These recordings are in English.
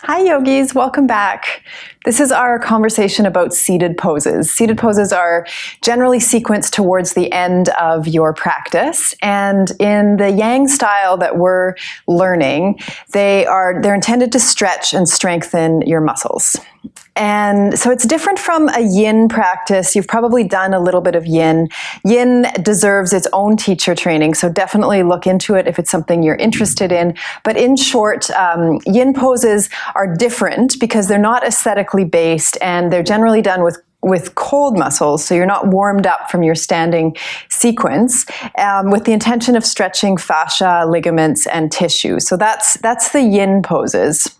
Hi yogis, welcome back. This is our conversation about seated poses. Seated poses are generally sequenced towards the end of your practice, and in the yang style that we're learning, they're intended to stretch and strengthen your muscles. And so it's different from a yin practice. You've probably done a little bit of yin. Yin deserves its own teacher training, so definitely look into it if it's something you're interested in. But in short, yin poses are different because they're not aesthetically based, and they're generally done with cold muscles, so you're not warmed up from your standing sequence, with the intention of stretching fascia, ligaments, and tissue. So that's the yin poses.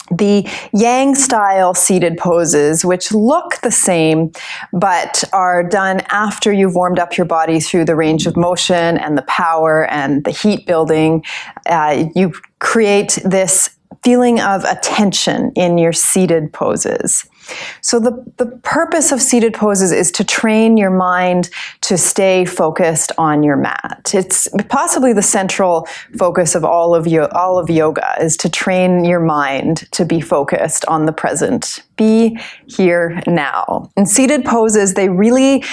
The yang style seated poses, which look the same, but are done after you've warmed up your body through the range of motion and the power and the heat building, you create this feeling of attention in your seated poses. So the purpose of seated poses is to train your mind to stay focused on your mat. It's possibly the central focus of all of yoga, is to train your mind to be focused on the present. Be here now. And seated poses, they really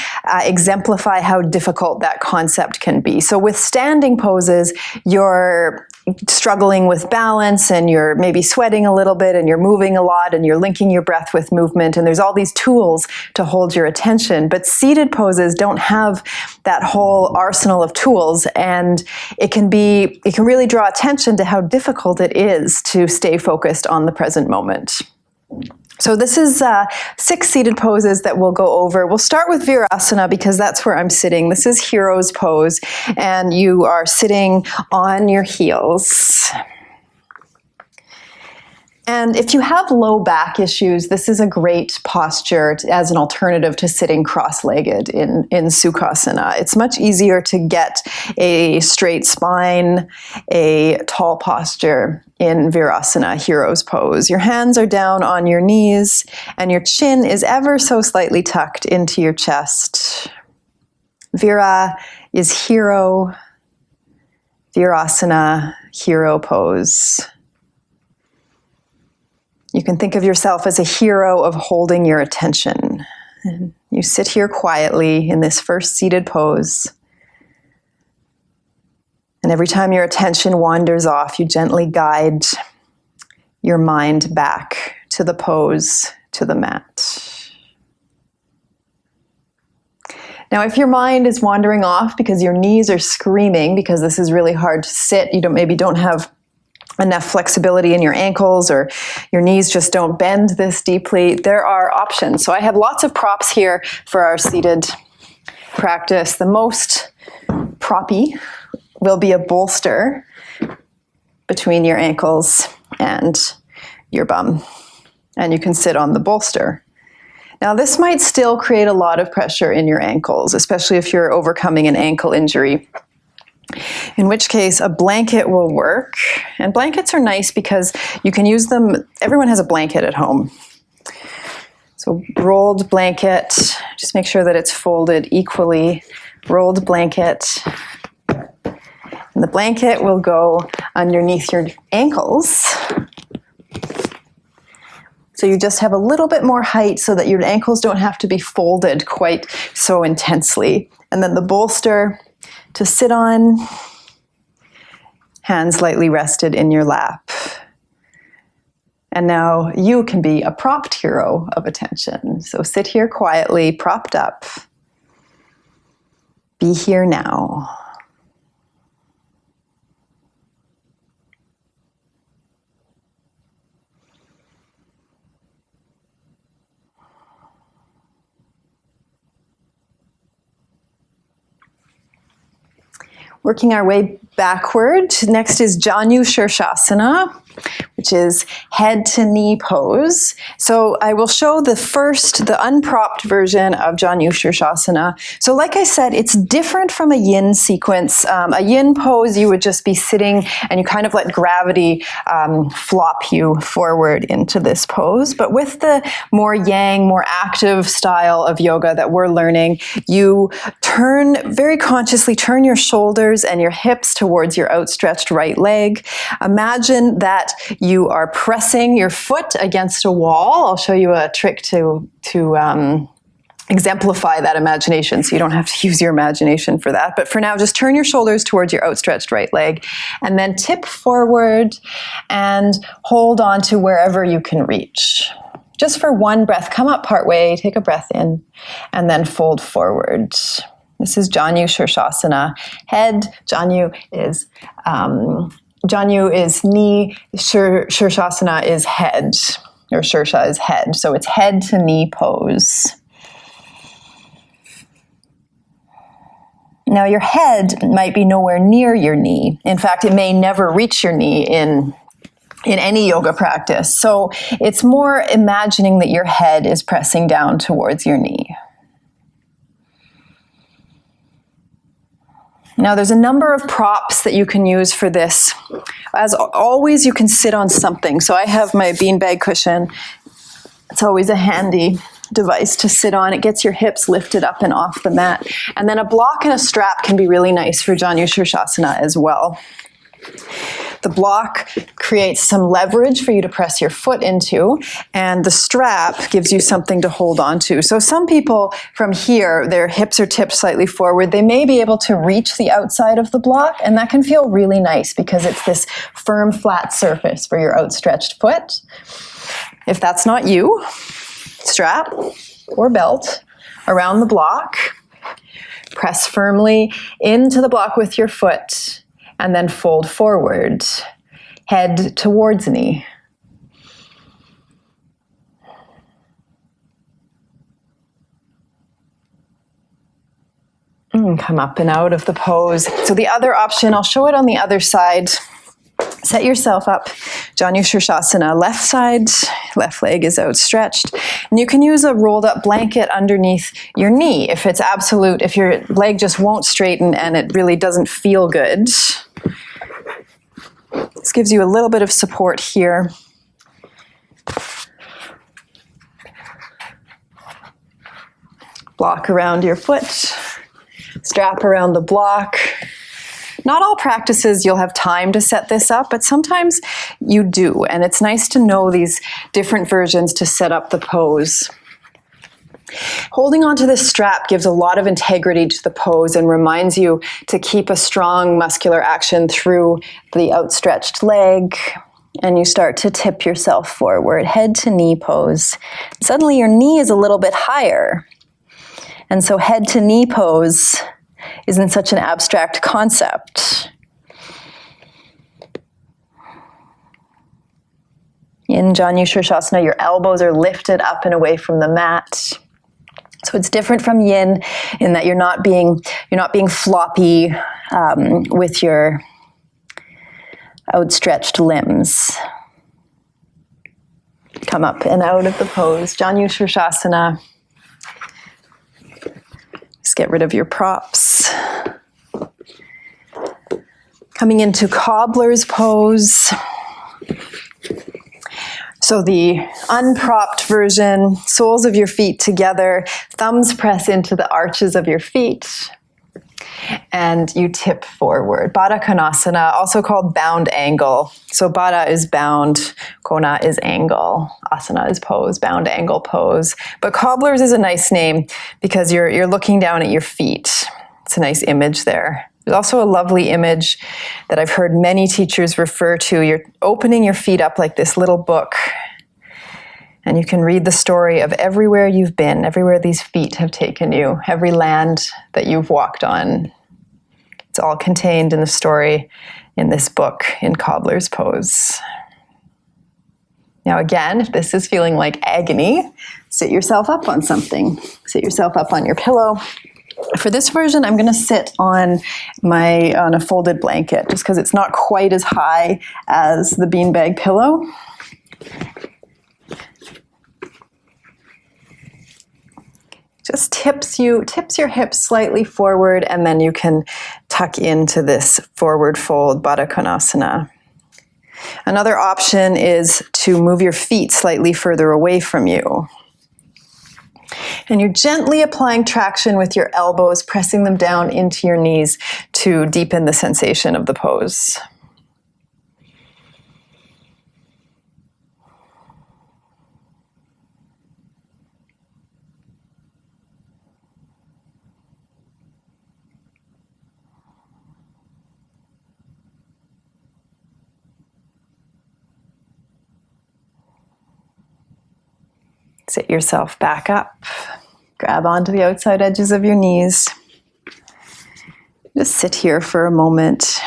exemplify how difficult that concept can be. So with standing poses, you're struggling with balance and you're maybe sweating a little bit and you're moving a lot and you're linking your breath with movement, and there's all these tools to hold your attention. But seated poses don't have that whole arsenal of tools, and it can really draw attention to how difficult it is to stay focused on the present moment. So this is 6 seated poses that we'll go over. We'll start with Virasana because that's where I'm sitting. This is hero's pose, and you are sitting on your heels. And if you have low back issues, this is a great posture as an alternative to sitting cross-legged in Sirsasana. It's much easier to get a straight spine, a tall posture in Virasana, hero's pose. Your hands are down on your knees, and your chin is ever so slightly tucked into your chest. Vira is hero, Virasana, hero pose. You can think of yourself as a hero of holding your attention. And you sit here quietly in this first seated pose. And every time your attention wanders off, you gently guide your mind back to the pose, to the mat. Now, if your mind is wandering off because your knees are screaming, because this is really hard to sit, you maybe don't have enough flexibility in your ankles, or your knees just don't bend this deeply, there are options. So I have lots of props here for our seated practice. The most proppy will be a bolster between your ankles and your bum, and you can sit on the bolster. Now, this might still create a lot of pressure in your ankles, especially if you're overcoming an ankle injury, in which case a blanket will work. And blankets are nice because you can use them. Everyone has a blanket at home. So rolled blanket, just make sure that it's folded equally. Rolled blanket. And the blanket will go underneath your ankles. So you just have a little bit more height so that your ankles don't have to be folded quite so intensely. And then the bolster to sit on, hands lightly rested in your lap. And now you can be a propped hero of attention. So sit here quietly, propped up. Be here now. Working our way backward. Next is Janu Sirsasana, which is head to knee pose. So I will show the unpropped version of Janu Sirsasana. So like I said, it's different from a yin sequence. A yin pose, you would just be sitting and you kind of let gravity flop you forward into this pose. But with the more yang, more active style of yoga that we're learning, you very consciously turn your shoulders and your hips towards your outstretched right leg. Imagine that you you are pressing your foot against a wall. I'll show you a trick to exemplify that imagination, so you don't have to use your imagination for that. But for now, just turn your shoulders towards your outstretched right leg, and then tip forward and hold on to wherever you can reach. Just for one breath, come up partway, take a breath in, and then fold forward. This is Janu Sirsasana. Head, Janu is knee, Sirsasana is head, or Sirsha is head. So it's head to knee pose. Now your head might be nowhere near your knee. In fact, it may never reach your knee in any yoga practice. So it's more imagining that your head is pressing down towards your knee. Now there's a number of props that you can use for this. As always, you can sit on something. So I have my beanbag cushion. It's always a handy device to sit on. It gets your hips lifted up and off the mat. And then a block and a strap can be really nice for Janu Sirsasana as well. The block creates some leverage for you to press your foot into, and the strap gives you something to hold on to. So some people from here, their hips are tipped slightly forward. They may be able to reach the outside of the block, and that can feel really nice because it's this firm, flat surface for your outstretched foot. If that's not you, strap or belt around the block. Press firmly into the block with your foot, and then fold forward, head towards knee. Come up and out of the pose. So the other option, I'll show it on the other side. Set yourself up, Janu Sirsasana, left side, left leg is outstretched. And you can use a rolled up blanket underneath your knee if it's absolute, if your leg just won't straighten and it really doesn't feel good. This gives you a little bit of support here. Block around your foot, strap around the block. Not all practices you'll have time to set this up, but sometimes you do, and it's nice to know these different versions to set up the pose. Holding onto this strap gives a lot of integrity to the pose and reminds you to keep a strong muscular action through the outstretched leg, and you start to tip yourself forward, head to knee pose. Suddenly your knee is a little bit higher, and so head to knee pose isn't such an abstract concept. In Janu Sirsasana, your elbows are lifted up and away from the mat. So it's different from yin in that you're not being floppy with your outstretched limbs. Come up and out of the pose, Janu Sirsasana. Just get rid of your props. Coming into Cobblers pose. So the unpropped version, soles of your feet together, thumbs press into the arches of your feet, and you tip forward. Baddha Konasana, also called bound angle. So Baddha is bound, Kona is angle, Asana is pose, bound angle pose. But Cobblers is a nice name because you're looking down at your feet. It's a nice image there. There's also a lovely image that I've heard many teachers refer to. You're opening your feet up like this little book, and you can read the story of everywhere you've been, everywhere these feet have taken you, every land that you've walked on. It's all contained in the story in this book, in Cobbler's pose. Now again, if this is feeling like agony, sit yourself up on something. Sit yourself up on your pillow. For this version, I'm going to sit on a folded blanket just because it's not quite as high as the beanbag pillow. Just tips your hips slightly forward, and then you can tuck into this forward fold, Baddha Konasana. Another option is to move your feet slightly further away from you. And you're gently applying traction with your elbows, pressing them down into your knees to deepen the sensation of the pose. Sit yourself back up. Grab onto the outside edges of your knees. Just sit here for a moment.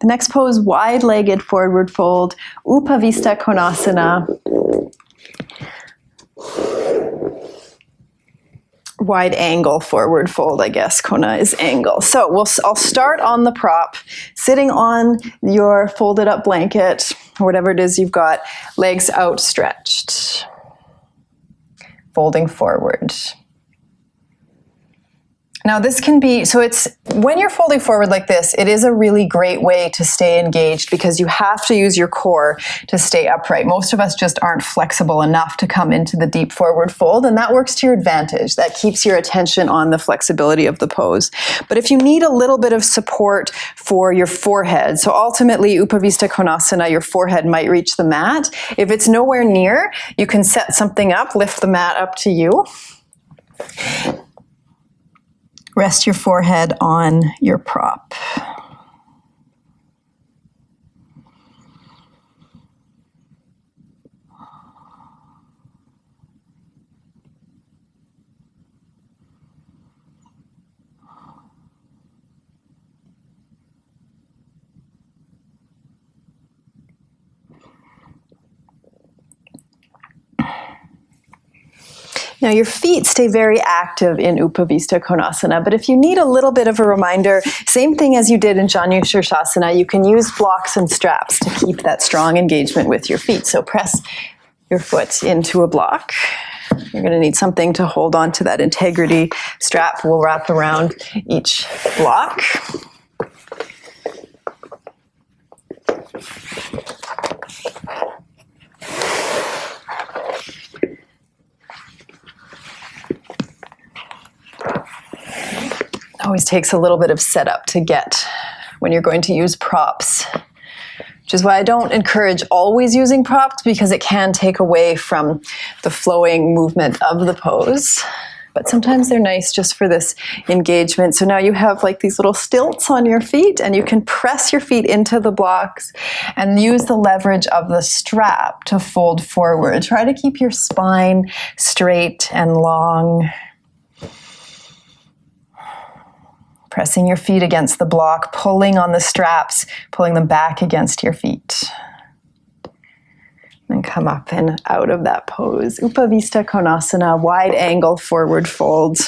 The next pose, wide-legged forward fold, Upavistha Konasana. Wide angle forward fold, I guess. Kona is angle. So I'll start on the prop, sitting on your folded up blanket, or whatever it is you've got, legs outstretched, folding forward. Now this can be, so it's, when you're folding forward like this, it is a really great way to stay engaged because you have to use your core to stay upright. Most of us just aren't flexible enough to come into the deep forward fold, and that works to your advantage. That keeps your attention on the flexibility of the pose. But if you need a little bit of support for your forehead, so ultimately Upavistha Konasana, your forehead might reach the mat. If it's nowhere near, you can set something up, lift the mat up to you. Rest your forehead on your prop. Now your feet stay very active in Upavistha Konasana, but if you need a little bit of a reminder, same thing as you did in Janu Sirsasana, you can use blocks and straps to keep that strong engagement with your feet. So press your foot into a block. You're going to need something to hold on to that integrity. Strap will wrap around each block. Always takes a little bit of setup to get when you're going to use props, which is why I don't encourage always using props because it can take away from the flowing movement of the pose. But sometimes they're nice just for this engagement. So now you have like these little stilts on your feet and you can press your feet into the blocks and use the leverage of the strap to fold forward. Try to keep your spine straight and long. Pressing your feet against the block, pulling on the straps, pulling them back against your feet. And come up and out of that pose. Upavistha Konasana, wide angle forward fold.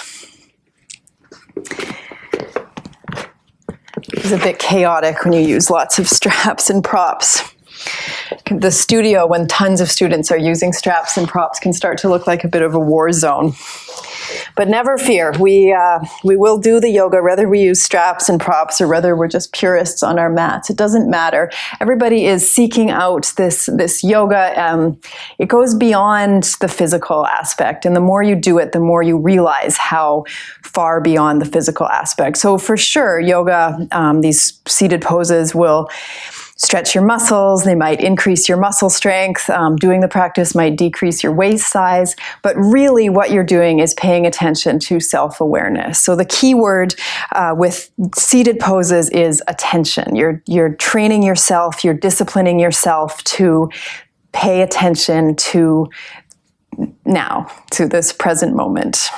It's a bit chaotic when you use lots of straps and props. The studio, when tons of students are using straps and props, can start to look like a bit of a war zone. But never fear, we will do the yoga whether we use straps and props or whether we're just purists on our mats. It doesn't matter. Everybody is seeking out this yoga. It goes beyond the physical aspect, and the more you do it, the more you realize how far beyond the physical aspect. So for sure, yoga, these seated poses will stretch your muscles, they might increase your muscle strength, doing the practice might decrease your waist size, but really what you're doing is paying attention to self-awareness. So the key word with seated poses is attention. You're training yourself, you're disciplining yourself to pay attention to now, to this present moment.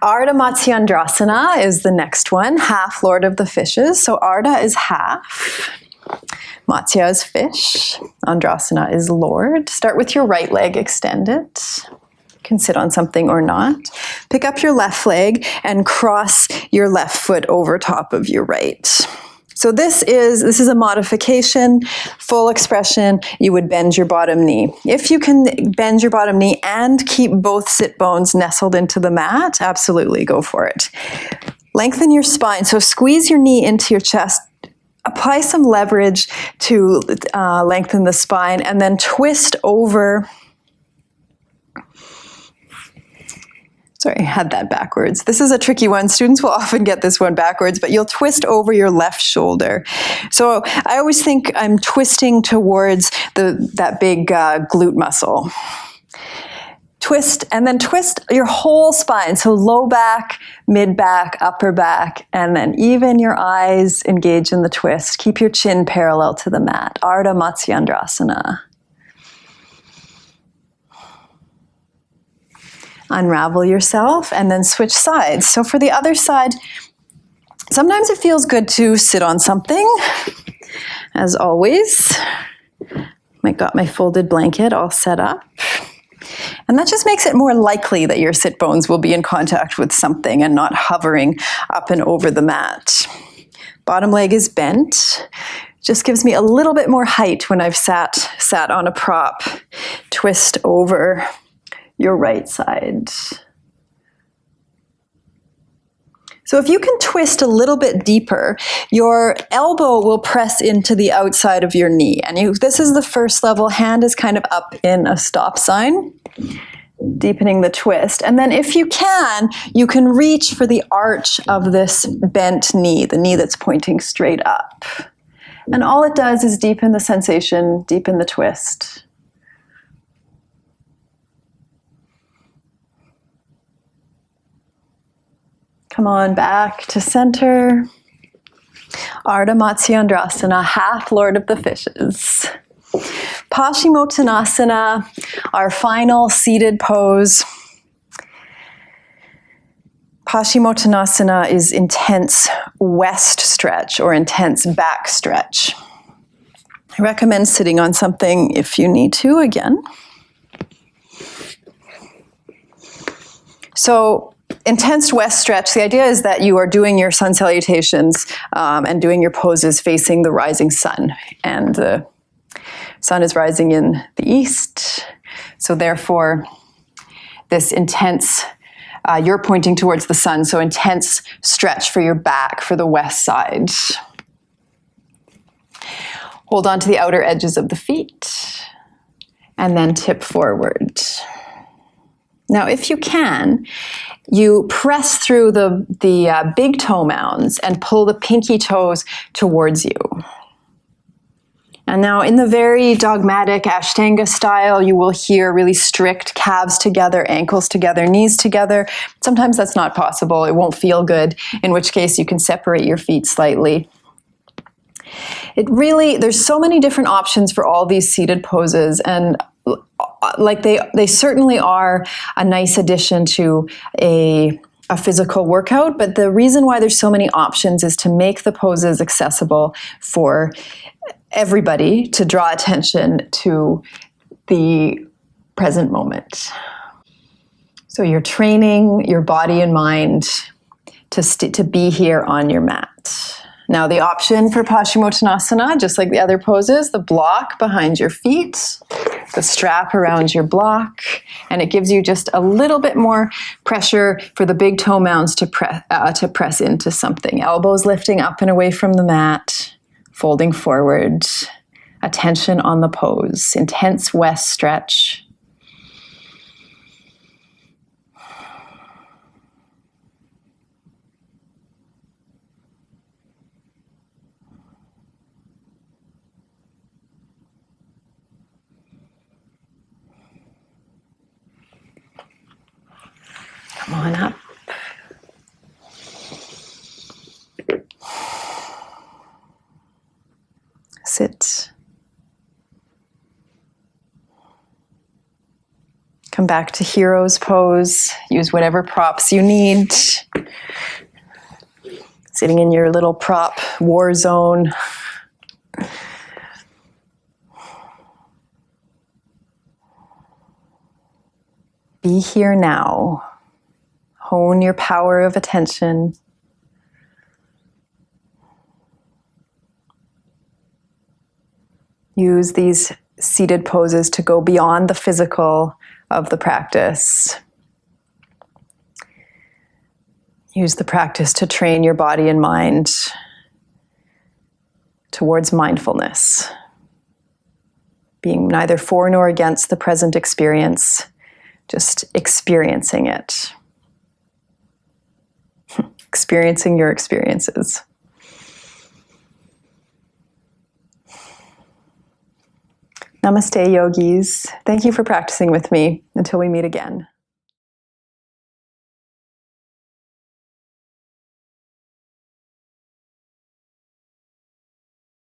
Ardha Matsyendrasana is the next one, half Lord of the Fishes. So Ardha is half, Matsya is fish, Andrasana is Lord. Start with your right leg extended. You can sit on something or not. Pick up your left leg and cross your left foot over top of your right. So this is a modification, full expression, you would bend your bottom knee. If you can bend your bottom knee and keep both sit bones nestled into the mat, absolutely go for it. Lengthen your spine, so squeeze your knee into your chest, apply some leverage to lengthen the spine, and then twist over. Sorry, I had that backwards. This is a tricky one. Students will often get this one backwards, but you'll twist over your left shoulder. So I always think I'm twisting towards that big glute muscle. Twist, and then twist your whole spine. So low back, mid back, upper back, and then even your eyes engage in the twist. Keep your chin parallel to the mat. Ardha Matsyendrasana. Unravel yourself and then switch sides. So for the other side, sometimes it feels good to sit on something, as always. I got my folded blanket all set up. And that just makes it more likely that your sit bones will be in contact with something and not hovering up and over the mat. Bottom leg is bent. Just gives me a little bit more height when I've sat on a prop. Twist over your right side. So if you can twist a little bit deeper, your elbow will press into the outside of your knee. And this is the first level. Hand is kind of up in a stop sign, deepening the twist. And then if you can reach for the arch of this bent knee, the knee that's pointing straight up. And all it does is deepen the sensation, deepen the twist. Come on back to center. Ardha Matsyendrasana, half Lord of the Fishes. Paschimottanasana, our final seated pose. Paschimottanasana is intense west stretch or intense back stretch. I recommend sitting on something if you need to again. So, intense west stretch, the idea is that you are doing your sun salutations and doing your poses facing the rising sun. And the sun is rising in the east. So therefore, this intense, you're pointing towards the sun, so intense stretch for your back for the west side. Hold on to the outer edges of the feet and then tip forward. Now, if you can, you press through the big toe mounds and pull the pinky toes towards you. And now in the very dogmatic Ashtanga style, you will hear really strict calves together, ankles together, knees together. Sometimes that's not possible. It won't feel good, in which case you can separate your feet slightly. There's so many different options for all these seated poses, and like they certainly are a nice addition to a physical workout, but the reason why there's so many options is to make the poses accessible for everybody, to draw attention to the present moment. So you're training your body and mind to be here on your mat. Now the option for Paschimottanasana, just like the other poses, the block behind your feet, the strap around your block, and it gives you just a little bit more pressure for the big toe mounds to press into something. Elbows lifting up and away from the mat, folding forward, attention on the pose, intense west stretch. Come on up. Sit. Come back to hero's pose. Use whatever props you need. Sitting in your little prop war zone. Be here now. Hone your power of attention. Use these seated poses to go beyond the physical of the practice. Use the practice to train your body and mind towards mindfulness, being neither for nor against the present experience, just experiencing it. Experiencing your experiences. Namaste, yogis. Thank you for practicing with me. Until we meet again.